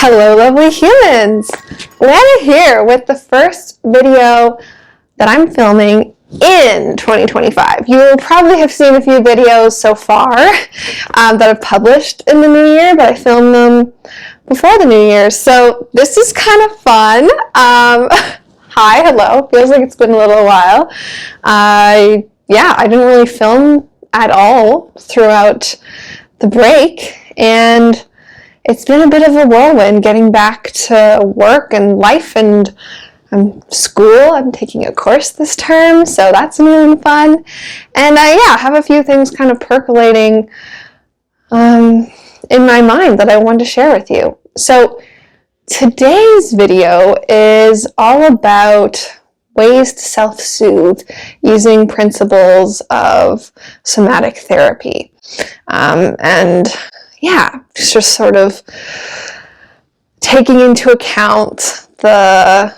Hello, lovely humans! Lana here with the first video that I'm filming in 2025. You will probably have seen a few videos so far that I've published in the new year, but I filmed them before the new year, so this is kind of fun. Hi, hello. Feels like it's been a little while. I didn't really film at all throughout the break, and it's been a bit of a whirlwind getting back to work and life and school. I'm taking a course this term, so that's really fun. And I have a few things kind of percolating in my mind that I wanted to share with you. So today's video is all about ways to self-soothe using principles of somatic therapy. Just sort of taking into account the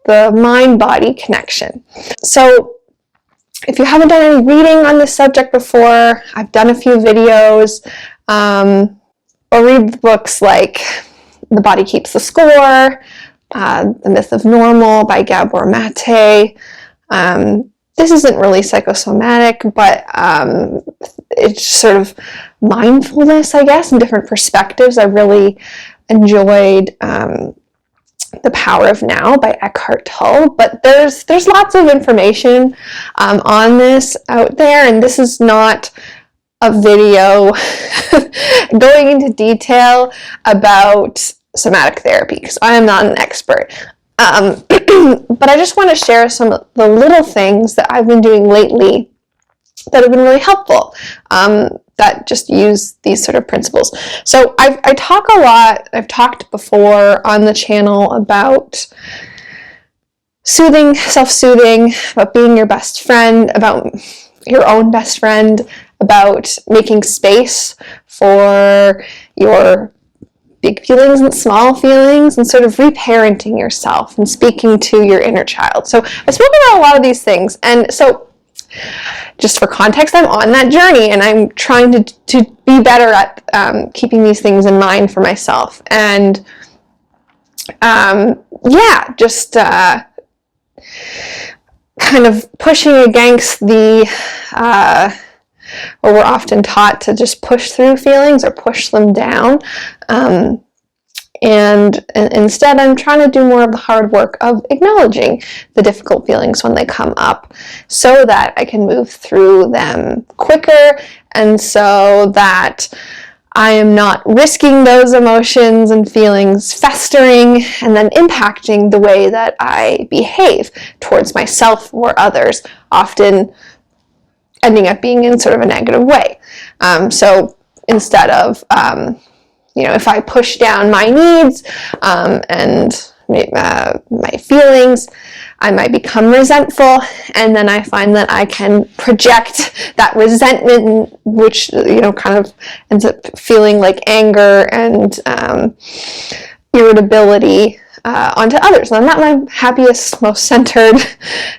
mind-body connection. So if you haven't done any reading on this subject before, I've done a few videos, or read books like The Body Keeps the Score, The Myth of Normal by Gabor Mate. This isn't really psychosomatic, but it's sort of mindfulness, I guess, and different perspectives. I really enjoyed The Power of Now by Eckhart Tolle, but there's lots of information on this out there, and this is not a video going into detail about somatic therapy, because I am not an expert. But I just want to share some of the little things that I've been doing lately that have been really helpful, that just use these sort of principles. So I talk a lot, I've talked before on the channel about soothing, self-soothing, about being your best friend, about your own best friend, about making space for your big feelings and small feelings, and sort of reparenting yourself and speaking to your inner child. So I've spoken about a lot of these things, and so just for context, I'm on that journey, and I'm trying to be better at keeping these things in mind for myself. And kind of pushing against the where we're often taught to just push through feelings or push them down. And instead, I'm trying to do more of the hard work of acknowledging the difficult feelings when they come up, so that I can move through them quicker, and so that I am not risking those emotions and feelings festering and then impacting the way that I behave towards myself or others, often ending up being in sort of a negative way. So instead of if I push down my needs and my feelings, I might become resentful, and then I find that I can project that resentment, which kind of ends up feeling like anger and irritability onto others. And I'm not my happiest, most centered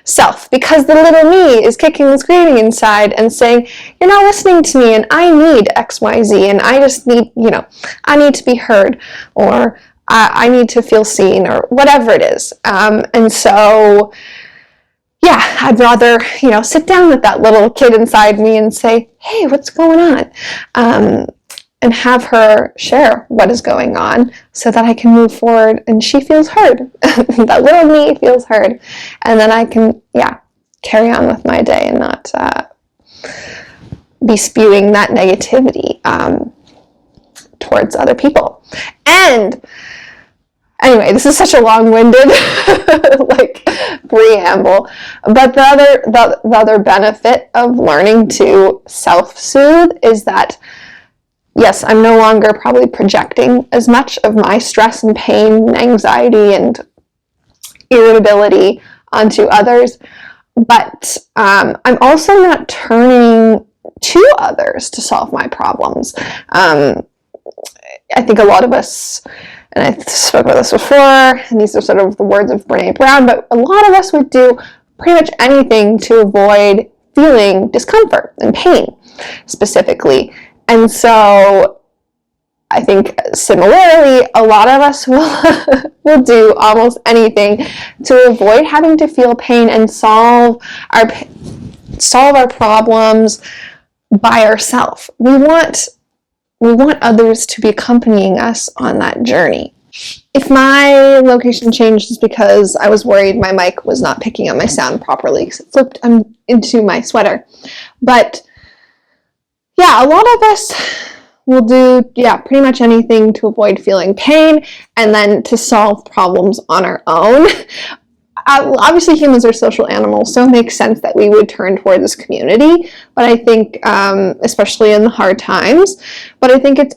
self, because the little me is kicking and screaming inside and saying, you're not listening to me, and I need X, Y, Z, and I just need, I need to be heard, or I need to feel seen, or whatever it is. And so, I'd rather, sit down with that little kid inside me and say, hey, what's going on? And have her share what is going on, so that I can move forward and she feels heard. That little me feels heard. And then I can, carry on with my day and not be spewing that negativity towards other people. And anyway, this is such a long-winded preamble, but the other benefit of learning to self-soothe is that, yes, I'm no longer probably projecting as much of my stress and pain and anxiety and irritability onto others, but I'm also not turning to others to solve my problems. I think a lot of us, and I spoke about this before, and these are sort of the words of Brené Brown, but a lot of us would do pretty much anything to avoid feeling discomfort and pain, specifically. And so I think similarly, a lot of us will do almost anything to avoid having to feel pain and solve our problems by ourselves. We want others to be accompanying us on that journey. If my location changed, it's because I was worried my mic was not picking up my sound properly because it flipped into my sweater. But yeah, a lot of us will do, pretty much anything to avoid feeling pain and then to solve problems on our own. Obviously, humans are social animals, so it makes sense that we would turn toward this community. But I think, especially in the hard times, but I think it's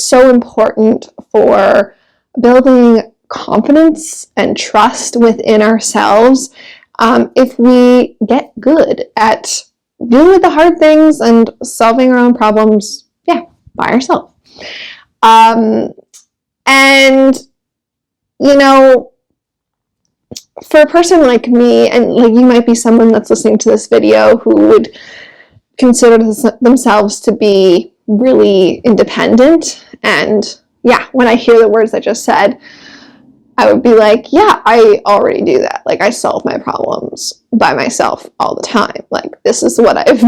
so important for building confidence and trust within ourselves if we get good at dealing with the hard things and solving our own problems, by ourselves. And, for a person like me, and like you might be someone that's listening to this video who would consider themselves to be really independent, and when I hear the words I just said, I would be like, I already do that. Like, I solve my problems by myself all the time. Like, this is what I've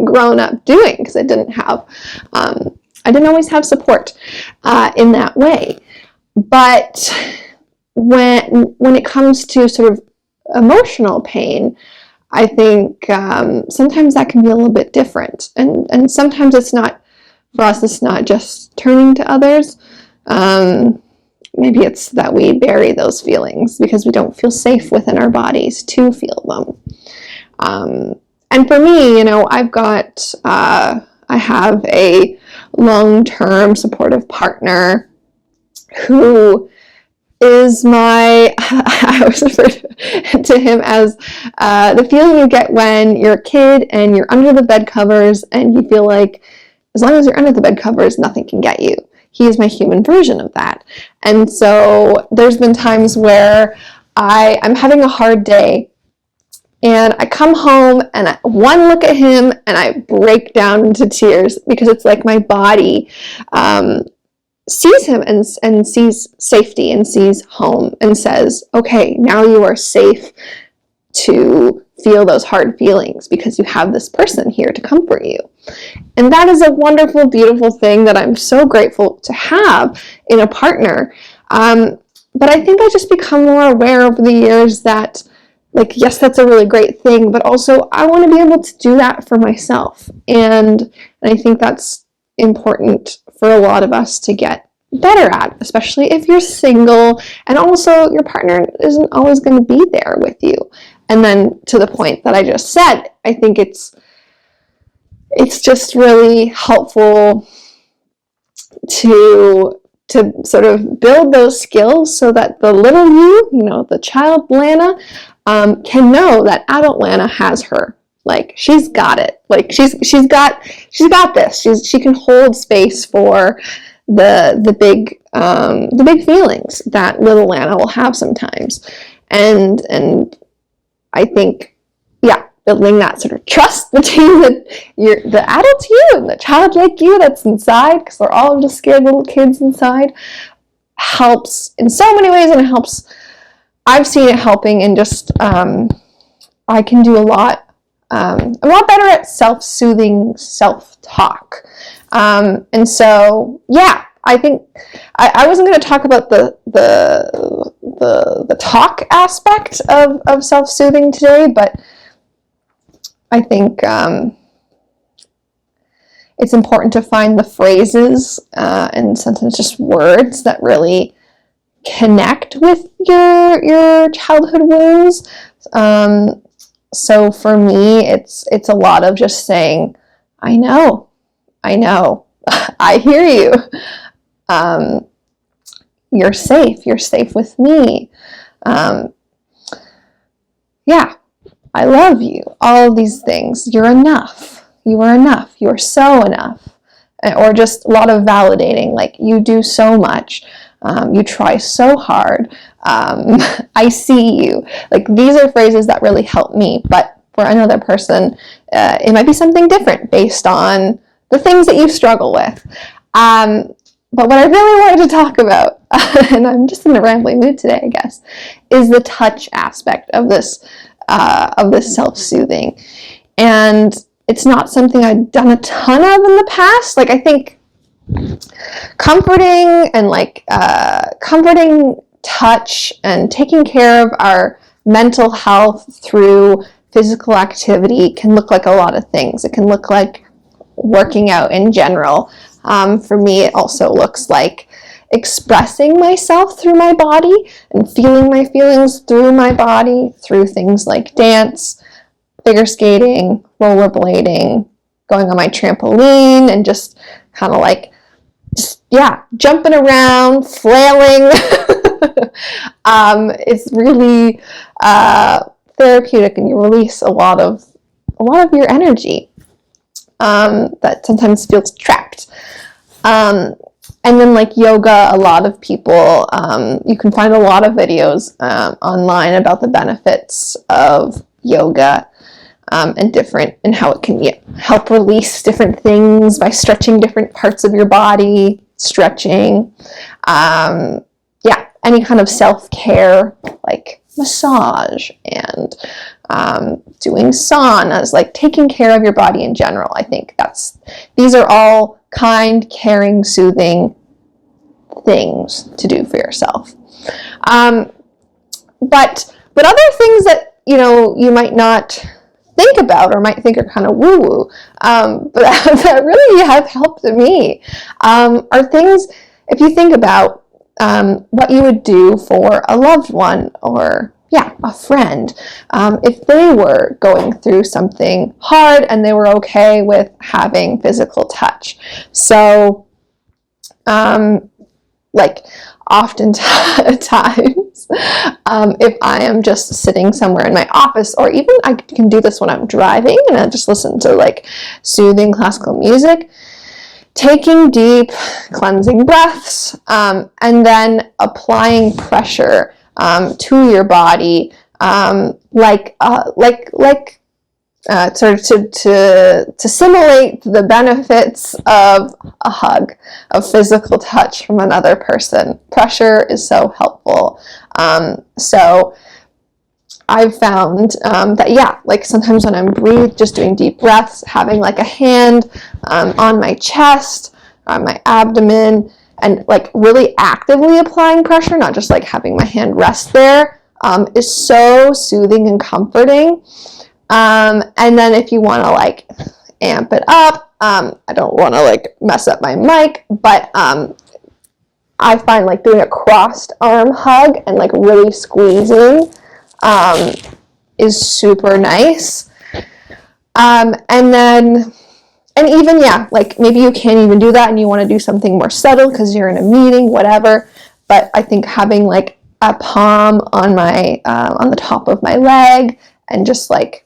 grown up doing, because I didn't always have support in that way. But when it comes to sort of emotional pain, I think sometimes that can be a little bit different, and sometimes it's not just turning to others. Maybe it's that we bury those feelings because we don't feel safe within our bodies to feel them. And for me, I have a long-term supportive partner who is I always refer to him as the feeling you get when you're a kid and you're under the bed covers and you feel like as long as you're under the bed covers, nothing can get you. He is my human version of that. And so there's been times where I'm having a hard day and I come home and one look at him and I break down into tears because it's like my body sees him and sees safety and sees home and says, okay, now you are safe to feel those hard feelings because you have this person here to comfort you. And that is a wonderful, beautiful thing that I'm so grateful to have in a partner. But I think I just become more aware over the years that, like, yes, that's a really great thing, but also I want to be able to do that for myself. And I think that's important for a lot of us to get better at, especially if you're single and also your partner isn't always going to be there with you. And then to the point that I just said, I think it's just really helpful to sort of build those skills so that the little you, the child Lana, can know that adult Lana has her. Like, she's got it. Like, she's got this. She can hold space for the big feelings that little Lana will have sometimes. And I think, building that sort of trust between the adult you and the childlike you that's inside, because they're all just scared little kids inside, helps in so many ways, and I've seen it helping in just, I can do a lot better at self-soothing self-talk. And so, I think I wasn't going to talk about the talk aspect of self-soothing today, but I think it's important to find the phrases and sometimes just words that really connect with your childhood wounds. So for me, it's a lot of just saying, I know, I hear you. You're safe with me. I love you. All of these things. You're enough. You are enough. You're so enough. Or just a lot of validating, like, you do so much. You try so hard. I see you. Like, these are phrases that really help me, but for another person, it might be something different based on the things that you struggle with. But what I really wanted to talk about, and I'm just in a rambling mood today, I guess, is the touch aspect of this self-soothing. And it's not something I've done a ton of in the past. Like, I think comforting touch and taking care of our mental health through physical activity can look like a lot of things. It can look like working out in general. For me, it also looks like expressing myself through my body and feeling my feelings through my body, through things like dance, figure skating, rollerblading, going on my trampoline, and just kind of like, jumping around, flailing. It's really therapeutic, and you release a lot of your energy that sometimes feels trapped. And then like yoga, a lot of people, you can find a lot of videos online about the benefits of yoga and how it can help release different things by stretching different parts of your body, stretching, any kind of self-care like massage and doing saunas, like taking care of your body in general. I think these are all kind, caring, soothing things to do for yourself. But other things that, you might not think about or might think are kind of woo-woo, but that really have helped me, are things, if you think about what you would do for a loved one or a friend, if they were going through something hard and they were okay with having physical touch. So, like oftentimes, if I am just sitting somewhere in my office, or even I can do this when I'm driving and I just listen to like soothing classical music, taking deep cleansing breaths, and then applying pressure to your body, sort of to simulate the benefits of a hug, of physical touch from another person. Pressure is so helpful. So I've found that, like sometimes when I'm just doing deep breaths, having like a hand on my chest, on my abdomen, and like really actively applying pressure, not just like having my hand rest there, is so soothing and comforting. And then if you want to like amp it up, I don't want to like mess up my mic, but I find like doing a crossed arm hug and like really squeezing is super nice. And even, like maybe you can't even do that and you want to do something more subtle because you're in a meeting, whatever. But I think having like a palm on the top of my leg and just like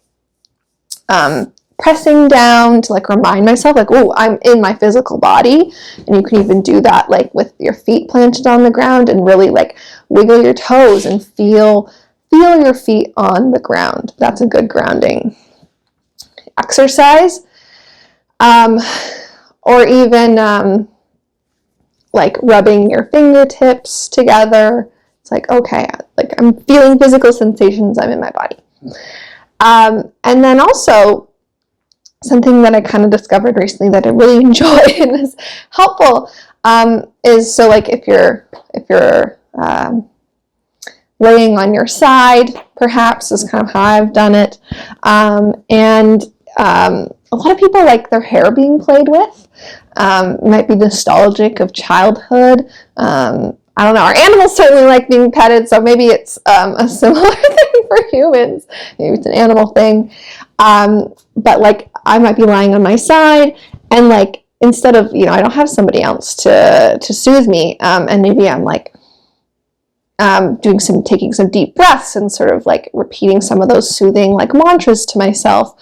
pressing down to like remind myself like, oh, I'm in my physical body. And you can even do that like with your feet planted on the ground and really like wiggle your toes and feel your feet on the ground. That's a good grounding exercise. Or even like rubbing your fingertips together. It's like, okay, like I'm feeling physical sensations, I'm in my body. And then also something that I kind of discovered recently that I really enjoy and is helpful, is so like if you're laying on your side, perhaps is kind of how I've done it. A lot of people like their hair being played with. Might be nostalgic of childhood. I don't know. Our animals certainly like being petted, so maybe it's a similar thing for humans. Maybe it's an animal thing. But like I might be lying on my side, and like instead of, I don't have somebody else to soothe me, and maybe I'm like taking some deep breaths and sort of like repeating some of those soothing like mantras to myself.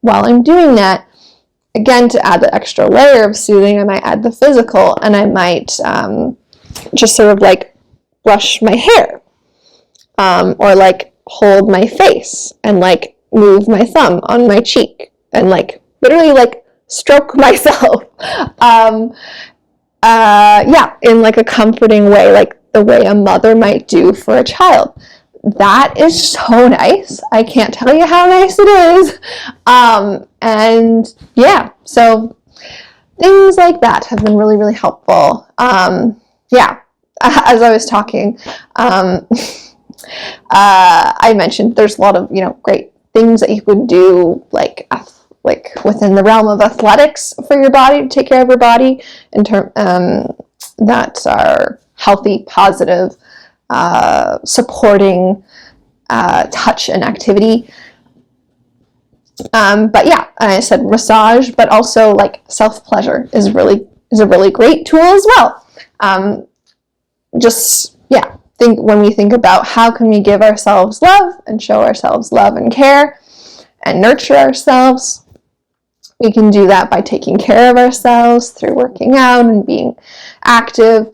While I'm doing that, again, to add the extra layer of soothing, I might add the physical, and I might just sort of like brush my hair, or like hold my face and like move my thumb on my cheek and like literally like stroke myself. yeah, in like a comforting way, like the way a mother might do for a child. That is so nice. I can't tell you how nice it is. And yeah, so things like that have been really, really helpful. Yeah, as I was talking, I mentioned there's a lot of, great things that you could do, like within the realm of athletics for your body, to take care of your body, that are healthy, positive, supporting touch and activity. But yeah, I said massage, but also like self-pleasure is a really great tool as well. When we think about how can we give ourselves love and show ourselves love and care and nurture ourselves, we can do that by taking care of ourselves through working out and being active,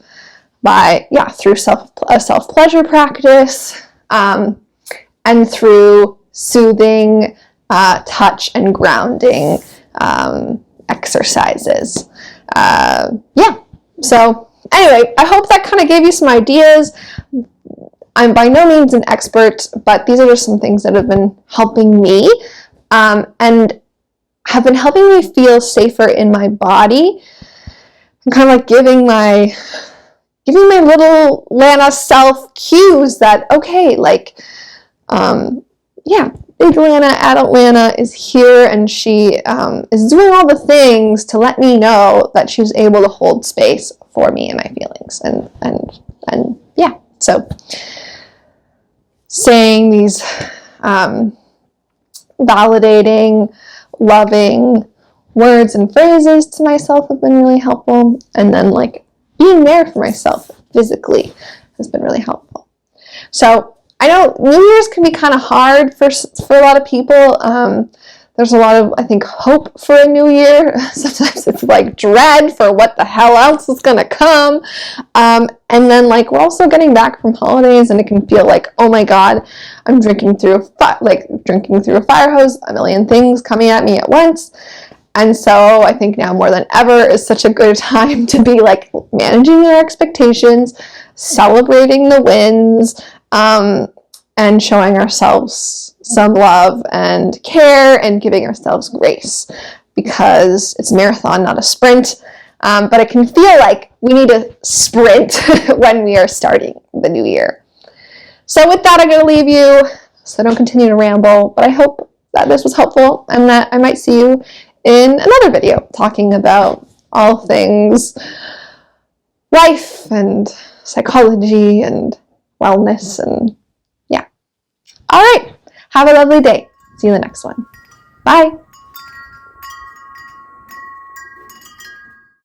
through self-pleasure practice, and through soothing touch and grounding exercises. So anyway, I hope that kind of gave you some ideas. I'm by no means an expert, but these are just some things that have been helping me, and have been helping me feel safer in my body. I'm kind of like giving my little Lana self cues that, okay, big Lana, adult Lana is here, and she is doing all the things to let me know that she's able to hold space for me and my feelings. And yeah, so saying these validating, loving words and phrases to myself have been really helpful. And then being there for myself physically has been really helpful. So I know New Year's can be kind of hard for a lot of people. There's a lot of, I think, hope for a new year. Sometimes it's dread for what the hell else is going to come. And then we're also getting back from holidays, and it can feel like, oh my God, I'm drinking through a fire hose, a million things coming at me at once. And so I think now more than ever is such a good time to be managing your expectations, celebrating the wins, and showing ourselves some love and care and giving ourselves grace, because it's a marathon, not a sprint. But it can feel like we need to sprint when we are starting the new year. So with that, I'm going to leave you so I don't continue to ramble, but I hope that this was helpful and that I might see you in another video talking about all things life and psychology and wellness, and yeah. All right. Have a lovely day. See you in the next one. Bye.